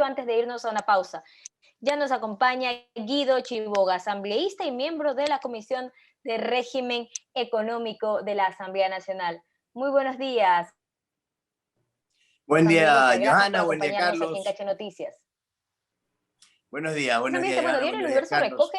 antes de irnos a una pausa. Ya nos acompaña Guido Chiriboga, asambleísta y miembro de la Comisión de Régimen Económico de la Asamblea Nacional. Muy buenos días. Buen día, Gracias Johanna. por Buen día, acompañarnos Carlos. aquí en Caché Noticias. Buenos días, Bueno, Johanna. Diario El Universo recoge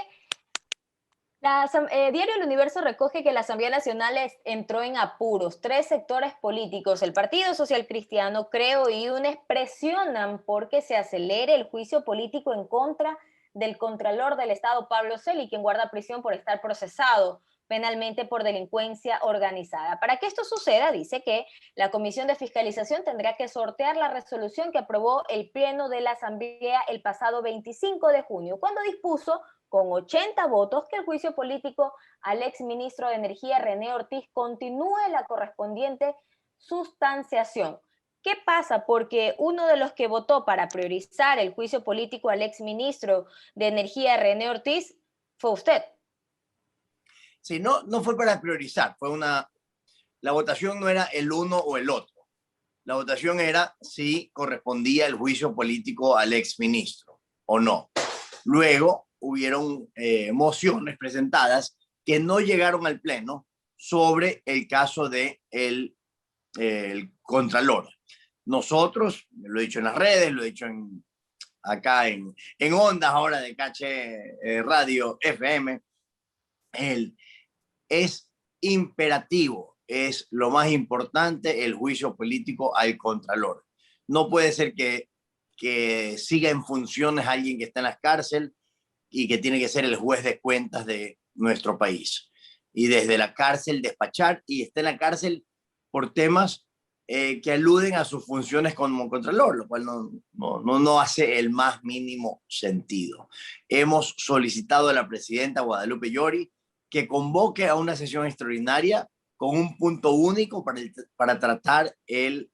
Diario El Universo recoge que la Asamblea Nacional entró en apuros. 3 sectores políticos, el Partido Social Cristiano, Creo y UNES, presionan porque se acelere el juicio político en contra del Contralor del Estado, Pablo Celi, quien guarda prisión por estar procesado penalmente por delincuencia organizada. Para que esto suceda, dice que la Comisión de Fiscalización tendrá que sortear la resolución que aprobó el Pleno de la Asamblea el pasado 25 de junio, cuando dispuso con 80 votos que el juicio político al exministro de Energía, René Ortiz, continúe la correspondiente sustanciación. ¿Qué pasa? Porque uno de los que votó para priorizar el juicio político al exministro de Energía, René Ortiz, fue usted. Sí, no fue para priorizar, la votación no era el uno o el otro. La votación era si correspondía el juicio político al exministro o no. Luego hubieron mociones presentadas que no llegaron al Pleno sobre el caso de el Contralor. Nosotros, lo he dicho en las redes, lo he dicho acá en Ondas ahora de Caché Radio FM, es imperativo, es lo más importante el juicio político al Contralor. No puede ser que siga en funciones alguien que está en la cárcel y que tiene que ser el juez de cuentas de nuestro país. Y desde la cárcel despachar, y está en la cárcel por temas que aluden a sus funciones como Contralor, lo cual no hace el más mínimo sentido. Hemos solicitado a la presidenta Guadalupe Llori que convoque a una sesión extraordinaria con un punto único para tratar el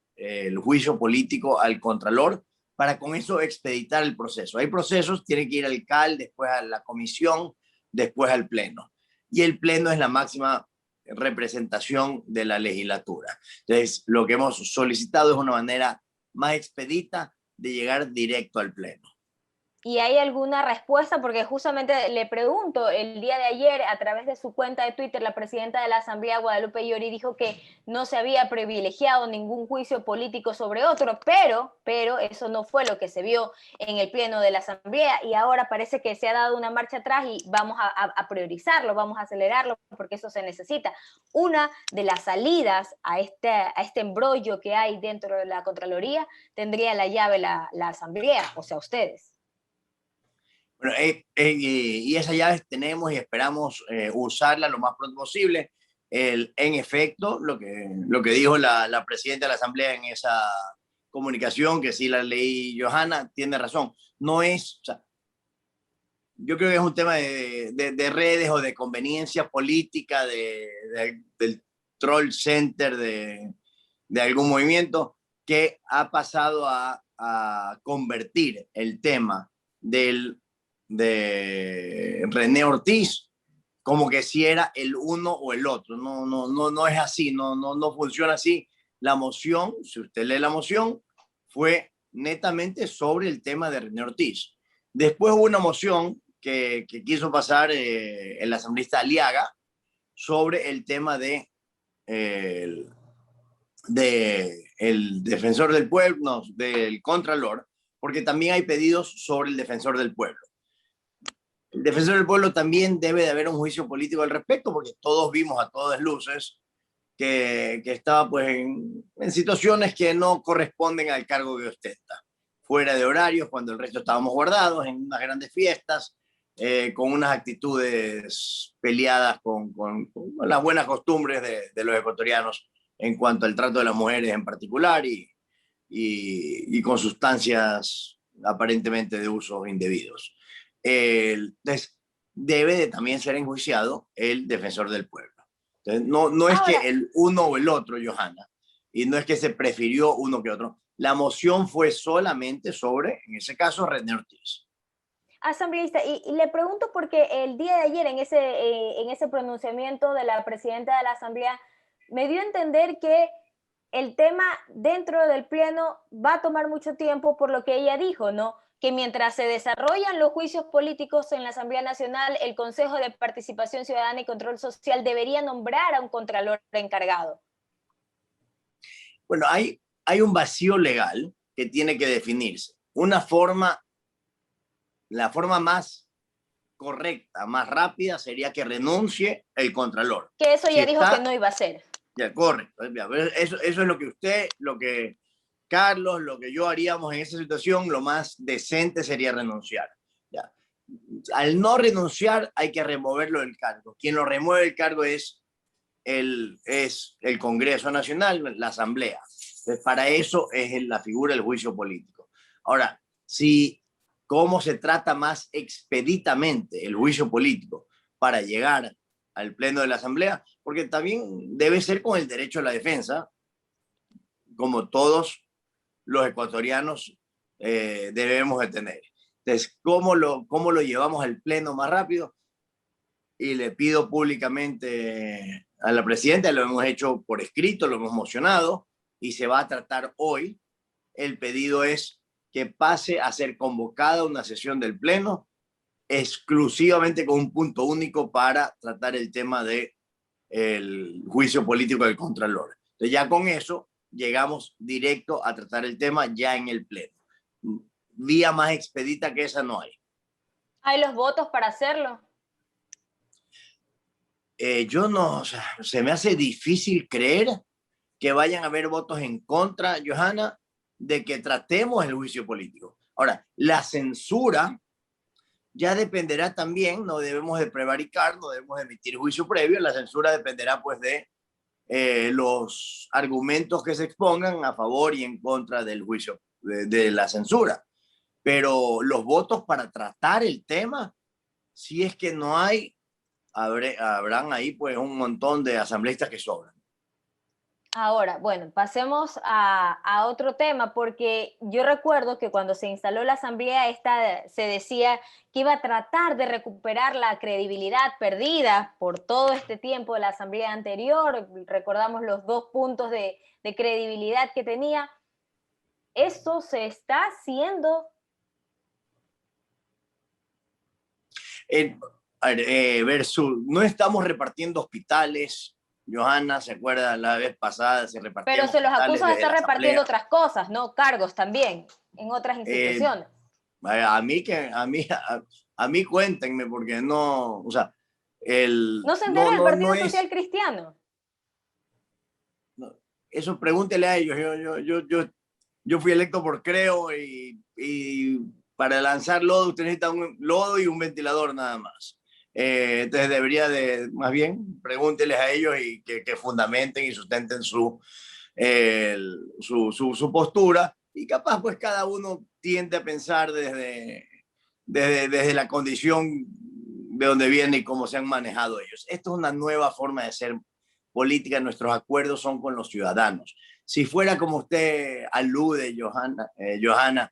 juicio político al Contralor, para con eso expeditar el proceso. Hay procesos, tiene que ir al CAL, después a la comisión, después al Pleno. Y el Pleno es la máxima representación de la legislatura. Entonces, lo que hemos solicitado es una manera más expedita de llegar directo al Pleno. ¿Y hay alguna respuesta? Porque justamente le pregunto, el día de ayer, a través de su cuenta de Twitter, la presidenta de la Asamblea, Guadalupe Llori, dijo que no se había privilegiado ningún juicio político sobre otro, pero eso no fue lo que se vio en el Pleno de la Asamblea, y ahora parece que se ha dado una marcha atrás y vamos a priorizarlo, vamos a acelerarlo, porque eso se necesita. Una de las salidas a este embrollo que hay dentro de la Contraloría tendría la llave la Asamblea, o sea, ustedes. Bueno, y esas llaves tenemos y esperamos usarla lo más pronto posible. En efecto, lo que dijo la presidenta de la Asamblea en esa comunicación, que sí la leí, Johanna, tiene razón. No es, o sea, yo creo que es un tema de redes o de conveniencia política del troll center de algún movimiento que ha pasado a convertir el tema de René Ortiz como que si era el uno o el otro. No es así, no funciona así. La moción, si usted lee la moción, fue netamente sobre el tema de René Ortiz. Después hubo una moción que quiso pasar el asambleísta Aliaga sobre el tema de el defensor del pueblo, no, del Contralor, porque también hay pedidos sobre el defensor del pueblo. El defensor del pueblo también debe de haber un juicio político al respecto, porque todos vimos a todas luces que estaba pues en situaciones que no corresponden al cargo que ostenta, fuera de horarios, cuando el resto estábamos guardados, en unas grandes fiestas, con unas actitudes peleadas con las buenas costumbres de los ecuatorianos en cuanto al trato de las mujeres en particular y con sustancias aparentemente de usos indebidos. Entonces, debe de también ser enjuiciado el defensor del pueblo. Entonces, no es que el uno o el otro, Johanna, y no es que se prefirió uno que otro. La moción fue solamente sobre, en ese caso, René Ortiz. Asambleísta, y le pregunto porque el día de ayer en ese pronunciamiento de la presidenta de la Asamblea me dio a entender que el tema dentro del Pleno va a tomar mucho tiempo por lo que ella dijo, ¿no? Que mientras se desarrollan los juicios políticos en la Asamblea Nacional, el Consejo de Participación Ciudadana y Control Social debería nombrar a un contralor encargado. Bueno, hay un vacío legal que tiene que definirse. La forma más correcta, más rápida, sería que renuncie el contralor. Que eso Si ya dijo que no iba a ser. Ya, correcto. Eso es lo que usted, lo que Carlos, lo que yo haríamos en esa situación, lo más decente sería renunciar. Ya. Al no renunciar, hay que removerlo del cargo. Quien lo remueve del cargo es el Congreso Nacional, la Asamblea. Entonces, para eso es la figura del juicio político. Ahora, si cómo se trata más expeditamente el juicio político para llegar al Pleno de la Asamblea, porque también debe ser con el derecho a la defensa, como todos los ecuatorianos debemos de tener. Entonces, ¿cómo lo llevamos al Pleno más rápido? Y le pido públicamente a la presidenta, lo hemos hecho por escrito, lo hemos mocionado y se va a tratar hoy. El pedido es que pase a ser convocada una sesión del Pleno exclusivamente con un punto único para tratar el tema del juicio político del Contralor. Entonces ya con eso llegamos directo a tratar el tema ya en el Pleno. Vía más expedita que esa no hay. ¿Hay los votos para hacerlo? Yo no, o sea, se me hace difícil creer que vayan a haber votos en contra, Johanna, de que tratemos el juicio político. Ahora, la censura ya dependerá también, no debemos de prevaricar, no debemos de emitir juicio previo, la censura dependerá pues de los argumentos que se expongan a favor y en contra del juicio, de la censura. Pero los votos para tratar el tema, si es que no hay, habrán ahí pues un montón de asambleístas que sobran. Ahora, bueno, pasemos a otro tema, porque yo recuerdo que cuando se instaló la Asamblea esta, se decía que iba a tratar de recuperar la credibilidad perdida por todo este tiempo de la Asamblea anterior. Recordamos los 2 puntos de credibilidad que tenía. ¿Esto se está haciendo? Versus, no estamos repartiendo hospitales. Johanna, ¿se acuerda? La vez pasada se repartieron. Pero se los acusa de estar repartiendo Asamblea. otras cosas, ¿no? Cargos también, en otras instituciones. A mí cuéntenme, porque no, o sea, ¿No se entera del Partido no Social es, Cristiano? no, eso pregúntele a ellos. Yo fui electo por Creo y para lanzar lodo usted necesita un lodo y un ventilador nada más. Entonces debería de, más bien, pregúnteles a ellos y que fundamenten y sustenten su postura, y capaz pues cada uno tiende a pensar desde la condición de donde viene y cómo se han manejado ellos. Esto es una nueva forma de hacer política, nuestros acuerdos son con los ciudadanos. Si fuera como usted alude, Johanna,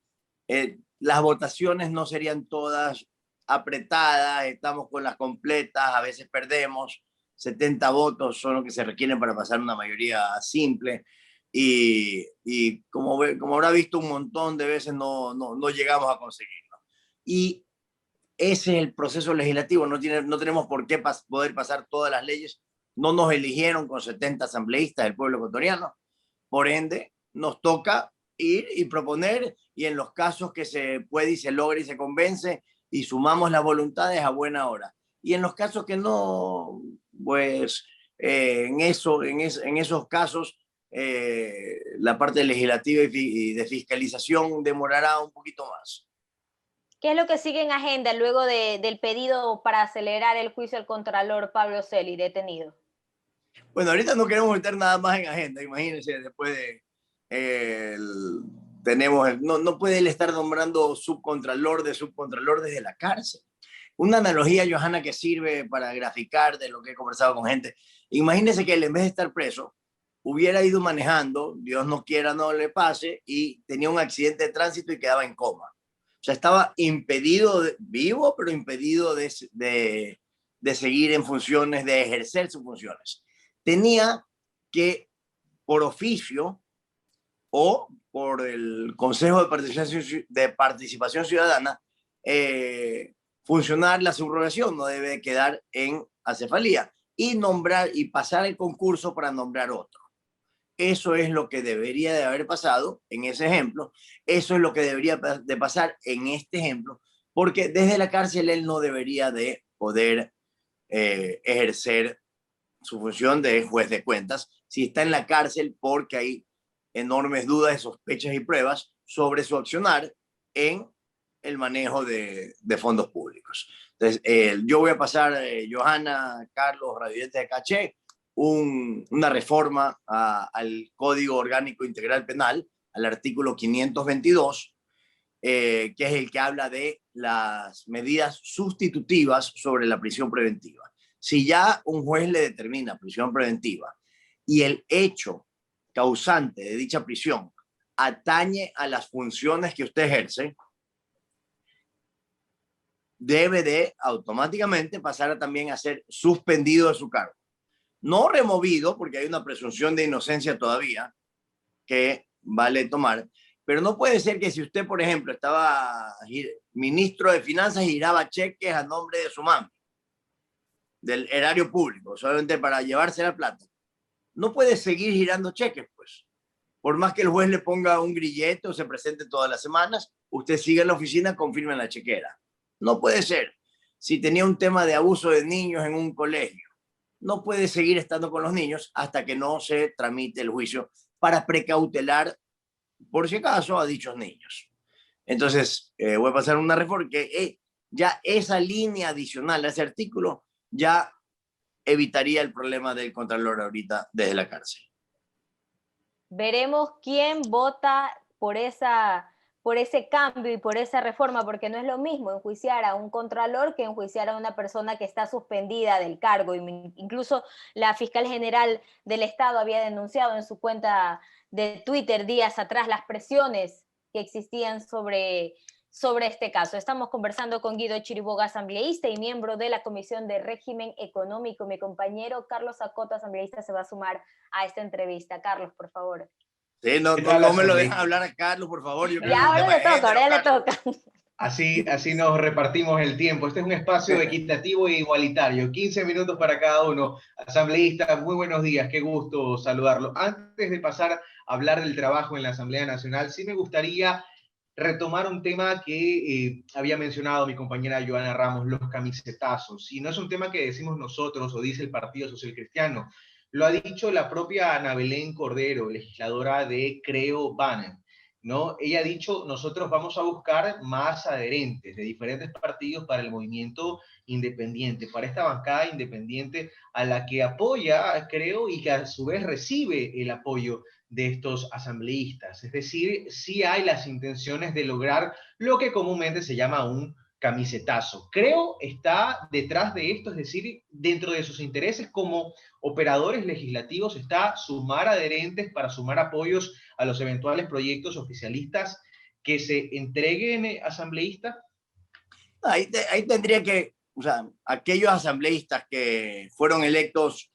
las votaciones no serían todas apretadas, estamos con las completas, a veces perdemos, 70 votos son los que se requieren para pasar una mayoría simple, y como habrá visto un montón de veces no llegamos a conseguirlo. Y ese es el proceso legislativo, no tenemos por qué poder pasar todas las leyes, no nos eligieron con 70 asambleístas del pueblo ecuatoriano, por ende nos toca ir y proponer, y en los casos que se puede y se logra y se convence y sumamos las voluntades a buena hora. Y en los casos que no, pues en esos casos la parte legislativa y de fiscalización demorará un poquito más. ¿Qué es lo que sigue en agenda luego del pedido para acelerar el juicio al contralor Pablo Celi, detenido? Bueno, ahorita no queremos meter nada más en agenda, imagínense, después de no puede él estar nombrando subcontralor desde la cárcel. Una analogía, Johanna, que sirve para graficar de lo que he conversado con gente. Imagínense que él, en vez de estar preso, hubiera ido manejando, Dios no quiera no le pase, y tenía un accidente de tránsito y quedaba en coma. O sea, estaba impedido, vivo, pero impedido de seguir en funciones, de ejercer sus funciones. Tenía que por oficio o por el Consejo de Participación Ciudadana, funcionar la subrogación, no debe quedar en acefalía, y nombrar y pasar el concurso para nombrar otro. Eso es lo que debería de haber pasado en ese ejemplo, eso es lo que debería de pasar en este ejemplo, porque desde la cárcel él no debería de poder ejercer su función de juez de cuentas si está en la cárcel, porque hay enormes dudas, sospechas y pruebas sobre su accionar en el manejo de fondos públicos. Entonces, yo voy a pasar, Johanna, Carlos, Radioyentes de Caché, una reforma al Código Orgánico Integral Penal, al artículo 522, que es el que habla de las medidas sustitutivas sobre la prisión preventiva. Si ya un juez le determina prisión preventiva y el hecho causante de dicha prisión atañe a las funciones que usted ejerce, debe de automáticamente pasar también a ser suspendido de su cargo. No removido, porque hay una presunción de inocencia todavía que vale tomar, pero no puede ser que si usted, por ejemplo, estaba ministro de Finanzas y giraba cheques a nombre de su mami, del erario público, solamente para llevarse la plata, no puede seguir girando cheques, pues. Por más que el juez le ponga un grillete o se presente todas las semanas, usted sigue en la oficina, confirma en la chequera. No puede ser. Si tenía un tema de abuso de niños en un colegio, no puede seguir estando con los niños hasta que no se tramite el juicio para precautelar, por si acaso, a dichos niños. Entonces, voy a pasar una reforma que ya esa línea adicional a ese artículo ya evitaría el problema del contralor ahorita desde la cárcel. Veremos quién vota por ese cambio y por esa reforma, porque no es lo mismo enjuiciar a un contralor que enjuiciar a una persona que está suspendida del cargo. Incluso la fiscal general del Estado había denunciado en su cuenta de Twitter días atrás las presiones que existían sobre este caso. Estamos conversando con Guido Chiriboga, asambleísta y miembro de la Comisión de Régimen Económico. Mi compañero Carlos Acota, asambleísta, se va a sumar a esta entrevista. Carlos, por favor. Sí, no me lo dejan hablar a Carlos, por favor. Yo ya ahora le toca, ahora ya le toca. Así nos repartimos el tiempo. Este es un espacio equitativo e igualitario. 15 minutos para cada uno. Asambleísta, muy buenos días. Qué gusto saludarlo. Antes de pasar a hablar del trabajo en la Asamblea Nacional, sí me gustaría retomar un tema que había mencionado mi compañera Johanna Ramos, los camisetazos. Y no es un tema que decimos nosotros o dice el Partido Social Cristiano. Lo ha dicho la propia Ana Belén Cordero, legisladora de Creo Banner, ¿no? Ella ha dicho, nosotros vamos a buscar más adherentes de diferentes partidos para el movimiento independiente, para esta bancada independiente a la que apoya, creo, y que a su vez recibe el apoyo de estos asambleístas. Es decir, sí hay las intenciones de lograr lo que comúnmente se llama un camisetazo. Creo está detrás de esto, es decir, dentro de sus intereses como operadores legislativos está sumar adherentes para sumar apoyos a los eventuales proyectos oficialistas que se entreguen asambleístas. Ahí tendría que, o sea, aquellos asambleístas que fueron electos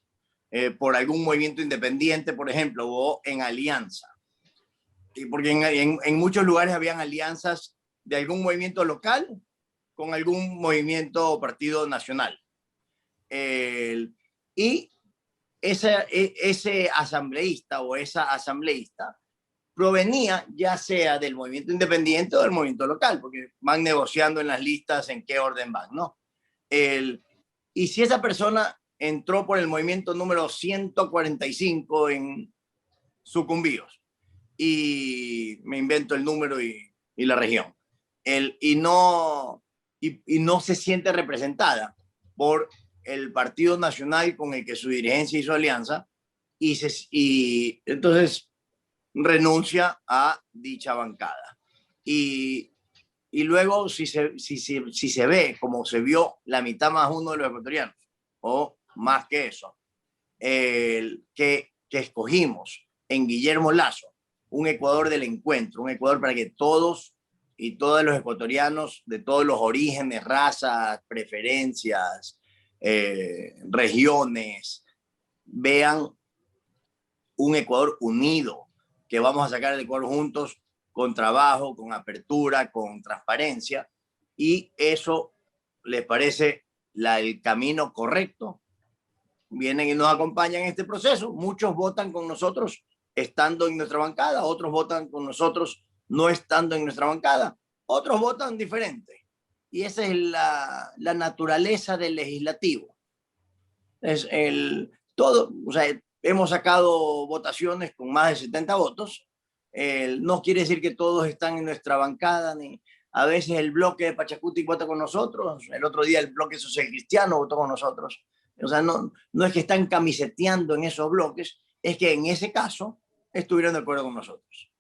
por algún movimiento independiente, por ejemplo, o en alianza. Y porque en muchos lugares habían alianzas de algún movimiento local con algún movimiento o partido nacional. Y ese asambleísta o esa asambleísta provenía ya sea del movimiento independiente o del movimiento local, porque van negociando en las listas en qué orden van, ¿no? Y si esa persona entró por el movimiento número 145 en Sucumbíos, y me invento el número y la región, y no se siente representada por el Partido Nacional con el que su dirigencia hizo alianza, y entonces renuncia a dicha bancada. Y luego, si se ve como se vio la mitad más uno de los ecuatorianos, o más que eso, que escogimos en Guillermo Lasso, un Ecuador del encuentro, un Ecuador para que todos y todos los ecuatorianos de todos los orígenes, razas, preferencias, regiones, vean un Ecuador unido, que vamos a sacar el Ecuador juntos con trabajo, con apertura, con transparencia, y eso les parece el camino correcto. Vienen y nos acompañan en este proceso. Muchos votan con nosotros estando en nuestra bancada, otros votan con nosotros no estando en nuestra bancada, otros votan diferente. Y esa es la naturaleza del legislativo. Es todo, o sea, hemos sacado votaciones con más de 70 votos. No quiere decir que todos están en nuestra bancada, ni a veces el bloque de Pachacuti vota con nosotros, el otro día el bloque social cristiano votó con nosotros. O sea, no es que están camiseteando en esos bloques, es que en ese caso estuvieron de acuerdo con nosotros.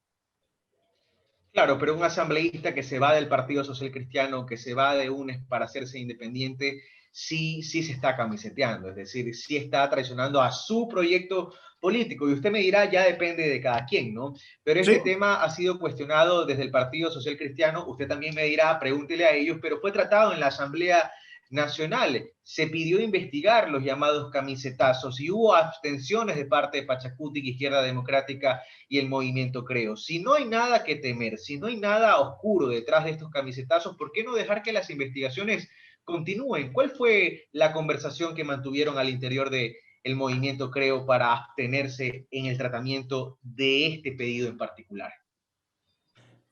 Claro, pero un asambleísta que se va del Partido Social Cristiano, que se va de UNES para hacerse independiente, sí se está camiseteando, es decir, sí está traicionando a su proyecto político. Y usted me dirá, ya depende de cada quien, ¿no? Pero este tema ha sido cuestionado desde el Partido Social Cristiano. Usted también me dirá, pregúntele a ellos, pero fue tratado en la Asamblea Nacional. Se pidió investigar los llamados camisetazos y hubo abstenciones de parte de Pachacuti, Izquierda Democrática y el Movimiento Creo. Si no hay nada que temer, si no hay nada oscuro detrás de estos camisetazos, ¿por qué no dejar que las investigaciones continúen? ¿Cuál fue la conversación que mantuvieron al interior de el Movimiento Creo para abstenerse en el tratamiento de este pedido en particular?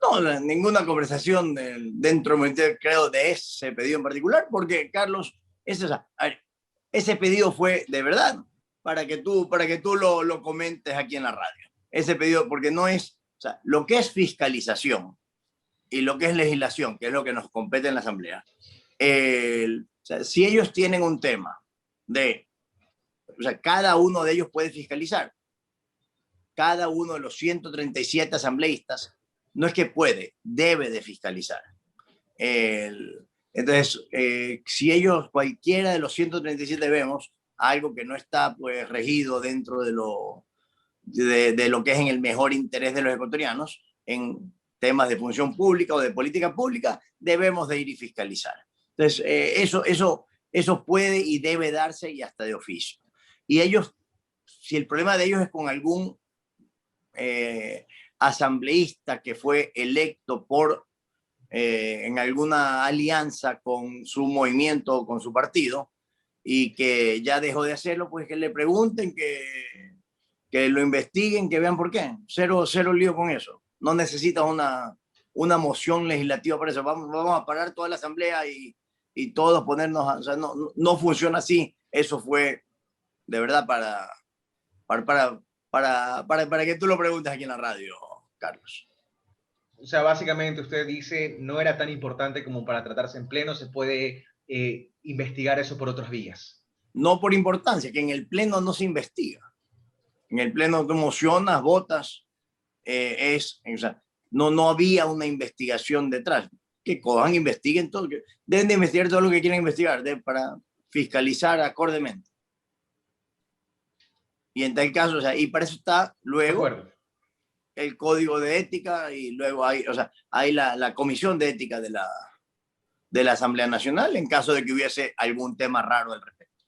No, ninguna conversación dentro del Movimiento Creo de ese pedido en particular, porque, Carlos, ese pedido fue de verdad para que tú lo comentes aquí en la radio. Ese pedido, porque no es, o sea, lo que es fiscalización y lo que es legislación, que es lo que nos compete en la Asamblea, o sea, si ellos tienen un tema o sea, cada uno de ellos puede fiscalizar. Cada uno de los 137 asambleístas no es que puede, debe de fiscalizar. Entonces, si ellos, cualquiera de los 137 vemos algo que no está pues regido dentro de lo que es en el mejor interés de los ecuatorianos, en temas de función pública o de política pública, debemos de ir y fiscalizar. Entonces, eso puede y debe darse y hasta de oficio. Y ellos, si el problema de ellos es con algún asambleísta que fue electo en alguna alianza con su movimiento o con su partido y que ya dejó de hacerlo, pues que le pregunten, que lo investiguen, que vean por qué. Cero lío con eso. No necesitas una moción legislativa para eso. Vamos a parar toda la asamblea y todos ponernos, o sea, no funciona así. Eso fue de verdad para que tú lo preguntes aquí en la radio, Carlos. O sea, básicamente usted dice, no era tan importante como para tratarse en pleno, se puede investigar eso por otras vías. No por importancia, que en el pleno no se investiga. En el pleno tú mocionas, votas, o sea, no había una investigación detrás. Que cojan, investiguen todo, deben de investigar todo lo que quieren investigar para fiscalizar acordemente. Y en tal caso, o sea, y para eso está luego el código de ética y luego hay la comisión de ética de la Asamblea Nacional en caso de que hubiese algún tema raro al respecto.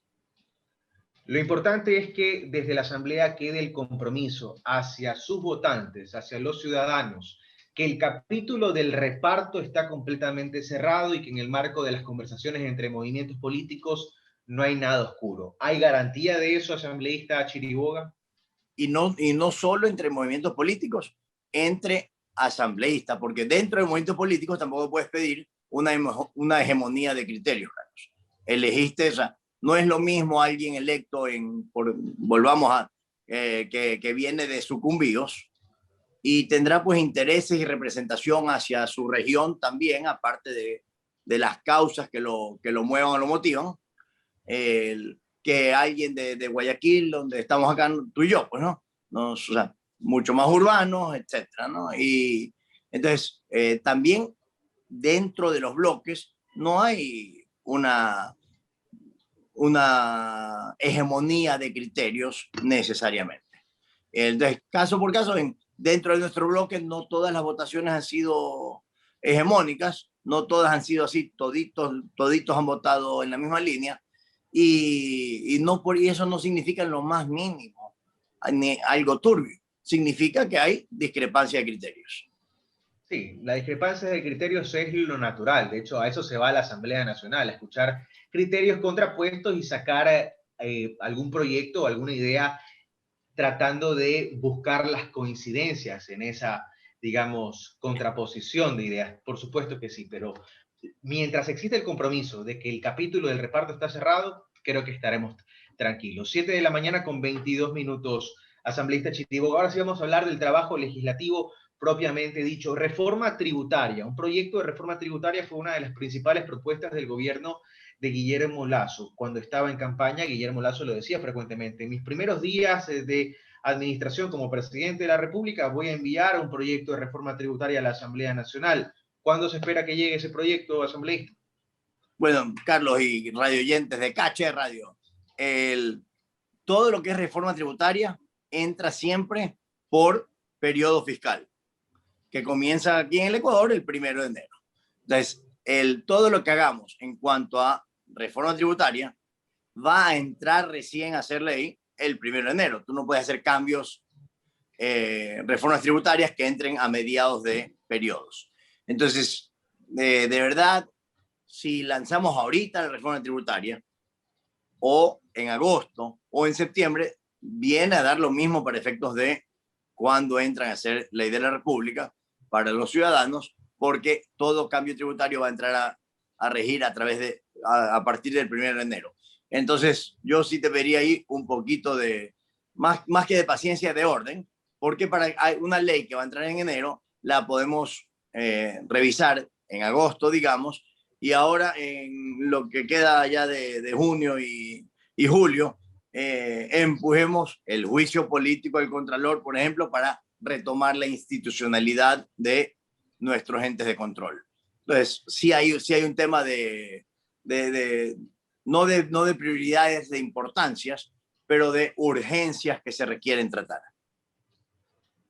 Lo importante es que desde la Asamblea quede el compromiso hacia sus votantes, hacia los ciudadanos, que el capítulo del reparto está completamente cerrado y que en el marco de las conversaciones entre movimientos políticos no hay nada oscuro. ¿Hay garantía de eso, asambleísta Chiriboga? Y no solo entre movimientos políticos, entre asambleístas, porque dentro de movimientos políticos tampoco puedes pedir una hegemonía de criterios, Carlos. Elegiste, o sea, no es lo mismo alguien electo que viene de sucumbíos y tendrá pues intereses y representación hacia su región también, aparte de las causas que lo muevan o lo motivan, que alguien de Guayaquil, donde estamos acá tú y yo, pues, ¿no? O sea, mucho más urbanos, etcétera, ¿no? Y entonces, también dentro de los bloques no hay una hegemonía de criterios necesariamente. Entonces, caso por caso, dentro de nuestro bloque no todas las votaciones han sido hegemónicas, no todas han sido así, toditos han votado en la misma línea y eso no significa en lo más mínimo algo turbio. Significa que hay discrepancia de criterios. Sí, la discrepancia de criterios es lo natural. De hecho, a eso se va la Asamblea Nacional, a escuchar criterios contrapuestos y sacar algún proyecto o alguna idea tratando de buscar las coincidencias en esa, digamos, contraposición de ideas. Por supuesto que sí, pero mientras existe el compromiso de que el capítulo del reparto está cerrado, creo que estaremos tranquilos. 7 de la mañana con 22 minutos, asambleísta Chiriboga. Ahora sí vamos a hablar del trabajo legislativo propiamente dicho. Reforma tributaria. Un proyecto de reforma tributaria fue una de las principales propuestas del gobierno de Guillermo Lasso. Cuando estaba en campaña, Guillermo Lasso lo decía frecuentemente: en mis primeros días de administración como presidente de la República voy a enviar un proyecto de reforma tributaria a la Asamblea Nacional. ¿Cuándo se espera que llegue ese proyecto, asambleísta? Bueno, Carlos y radio oyentes de Caché Radio, todo lo que es reforma tributaria entra siempre por periodo fiscal, que comienza aquí en el Ecuador el 1 de enero. Entonces, todo lo que hagamos en cuanto a reforma tributaria va a entrar recién a ser ley el 1 de enero. Tú no puedes hacer cambios, reformas tributarias que entren a mediados de periodos. Entonces, de verdad, si lanzamos ahorita la reforma tributaria, o en agosto o en septiembre, viene a dar lo mismo para efectos de cuando entran a ser ley de la República para los ciudadanos, porque todo cambio tributario va a entrar a regir a partir del 1 de enero. Entonces, yo sí te vería ahí un poquito de, más que de paciencia, de orden, porque hay una ley que va a entrar en enero, la podemos revisar en agosto, digamos, y ahora en lo que queda ya de junio y julio, empujemos el juicio político del Contralor, por ejemplo, para retomar la institucionalidad de nuestros entes de control. Entonces, sí hay un tema no de prioridades de importancias, pero de urgencias que se requieren tratar.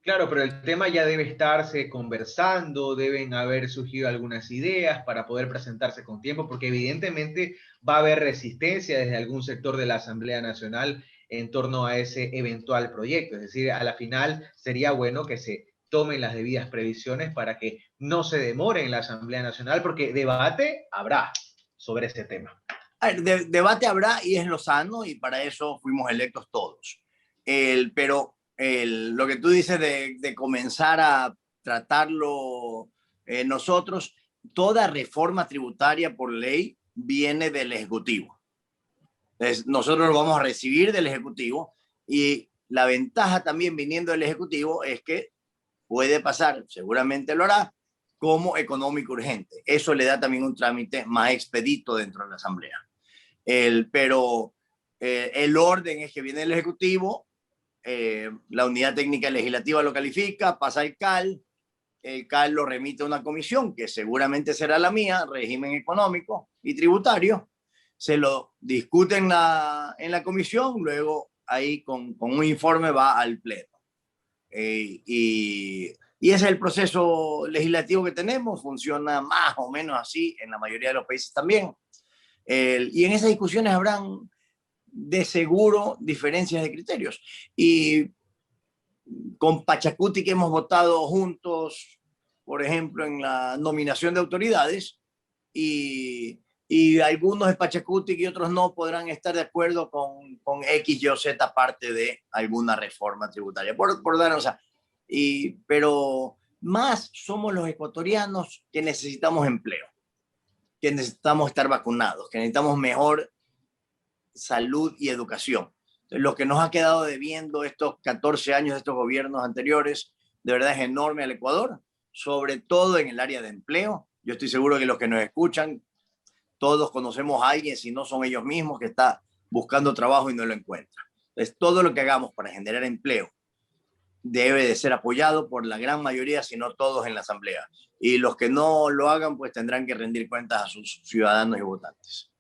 Claro, pero el tema ya debe estarse conversando, deben haber surgido algunas ideas para poder presentarse con tiempo, porque evidentemente va a haber resistencia desde algún sector de la Asamblea Nacional en torno a ese eventual proyecto. Es decir, a la final sería bueno que se tomen las debidas previsiones para que no se demore en la Asamblea Nacional, porque debate habrá sobre ese tema. A ver, debate habrá y es lo sano, y para eso fuimos electos todos. Pero lo que tú dices de comenzar a tratarlo nosotros, toda reforma tributaria por ley viene del Ejecutivo. Entonces, nosotros lo vamos a recibir del Ejecutivo, y la ventaja también viniendo del Ejecutivo es que puede pasar, seguramente lo hará, como económico urgente. Eso le da también un trámite más expedito dentro de la Asamblea. Pero el orden es que viene el Ejecutivo, la unidad técnica legislativa lo califica, pasa al CAL, el CAL lo remite a una comisión, que seguramente será la mía, régimen económico y tributario, se lo discute en la comisión, luego ahí con un informe va al pleno. Y ese es el proceso legislativo que tenemos, funciona más o menos así en la mayoría de los países también. Y en esas discusiones habrán de seguro diferencias de criterios. Y con Pachacuti, que hemos votado juntos, por ejemplo, en la nominación de autoridades, y algunos de Pachacuti y otros no podrán estar de acuerdo con X, Y o Z parte de alguna reforma tributaria. Por dar, o sea, pero más somos los ecuatorianos que necesitamos empleo, que necesitamos estar vacunados, que necesitamos mejor salud y educación. Lo que nos ha quedado debiendo estos 14 años de estos gobiernos anteriores, de verdad es enorme al Ecuador, sobre todo en el área de empleo. Yo estoy seguro que los que nos escuchan, todos conocemos a alguien, si no son ellos mismos, que está buscando trabajo y no lo encuentra. Entonces, todo lo que hagamos para generar empleo debe de ser apoyado por la gran mayoría, si no todos en la Asamblea. Y los que no lo hagan, pues tendrán que rendir cuentas a sus ciudadanos y votantes.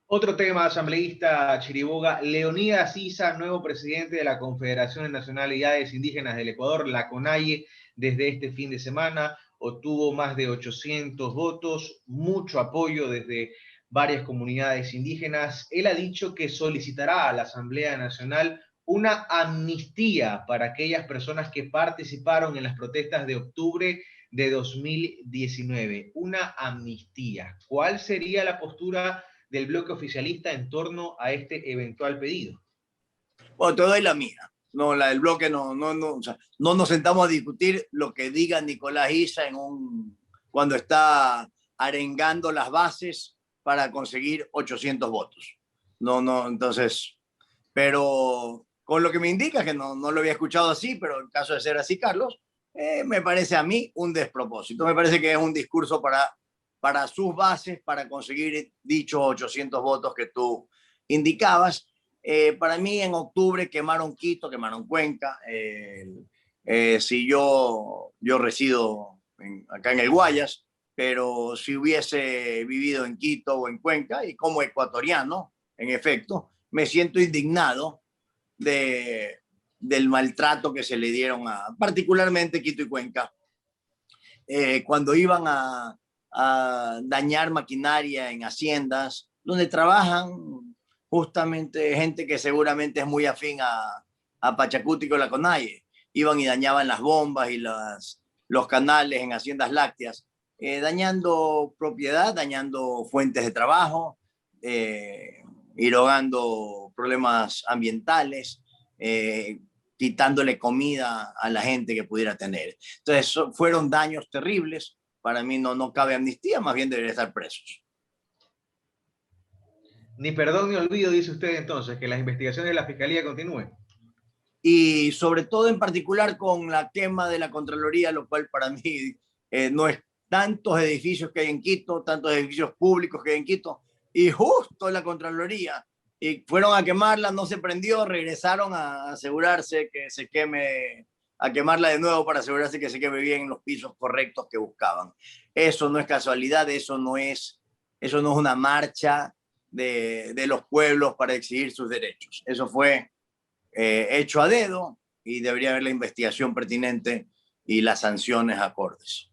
Otro tema, asambleísta Chiriboga: Leonidas Issa, nuevo presidente de la Confederación de Nacionalidades Indígenas del Ecuador, la CONAIE, desde este fin de semana obtuvo más de 800 votos, mucho apoyo desde varias comunidades indígenas. Él ha dicho que solicitará a la Asamblea Nacional una amnistía para aquellas personas que participaron en las protestas de octubre de 2019. Una amnistía. ¿Cuál sería la postura del bloque oficialista en torno a este eventual pedido? Bueno, te doy la mía. No, la del bloque o sea, no nos sentamos a discutir lo que diga Nicolás Issa cuando está arengando las bases para conseguir 800 votos. Entonces, pero con lo que me indica, que no lo había escuchado así, pero en caso de ser así, Carlos, me parece a mí un despropósito. Me parece que es un discurso para sus bases, para conseguir dichos 800 votos que tú indicabas. Para mí en octubre quemaron Quito, quemaron Cuenca. Si yo resido acá en el Guayas, pero si hubiese vivido en Quito o en Cuenca, y como ecuatoriano, en efecto, me siento indignado del maltrato que se le dieron particularmente Quito y Cuenca, cuando iban a dañar maquinaria en haciendas, donde trabajan justamente gente que seguramente es muy afín a Pachacuti y la Conalle. Iban y dañaban las bombas y los canales en haciendas lácteas, dañando propiedad, dañando fuentes de trabajo, irrogando problemas ambientales, quitándole comida a la gente que pudiera tener. Entonces, fueron daños terribles. Para mí no cabe amnistía, más bien deberían estar presos. Ni perdón ni olvido, dice usted entonces, que las investigaciones de la Fiscalía continúen. Y sobre todo en particular con la quema de la Contraloría, lo cual para mí no es tantos edificios que hay en Quito, tantos edificios públicos que hay en Quito, y justo la Contraloría, y fueron a quemarla, no se prendió, regresaron a asegurarse que se queme, a quemarla de nuevo para asegurarse que se queme bien en los pisos correctos que buscaban. Eso no es casualidad, eso no es una marcha de los pueblos para exigir sus derechos. Eso fue hecho a dedo, y debería haber la investigación pertinente y las sanciones acordes.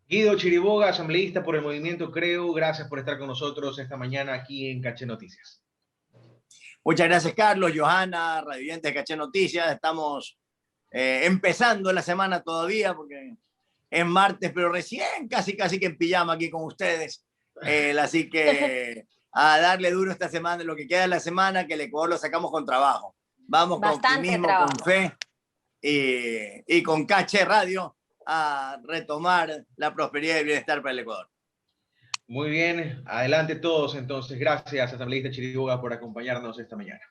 Guido Chiriboga, asambleísta por el movimiento Creo, gracias por estar con nosotros esta mañana aquí en Caché Noticias. Muchas gracias, Carlos, Johanna, radioyentes de Caché Noticias. Estamos empezando la semana todavía porque es martes, pero recién casi que en pijama aquí con ustedes. Así que a darle duro esta semana, lo que queda de la semana, que el Ecuador lo sacamos con trabajo. Vamos con optimismo, con fe y con Caché Radio a retomar la prosperidad y el bienestar para el Ecuador. Muy bien, adelante todos entonces. Gracias, asambleísta Chiriboga, por acompañarnos esta mañana.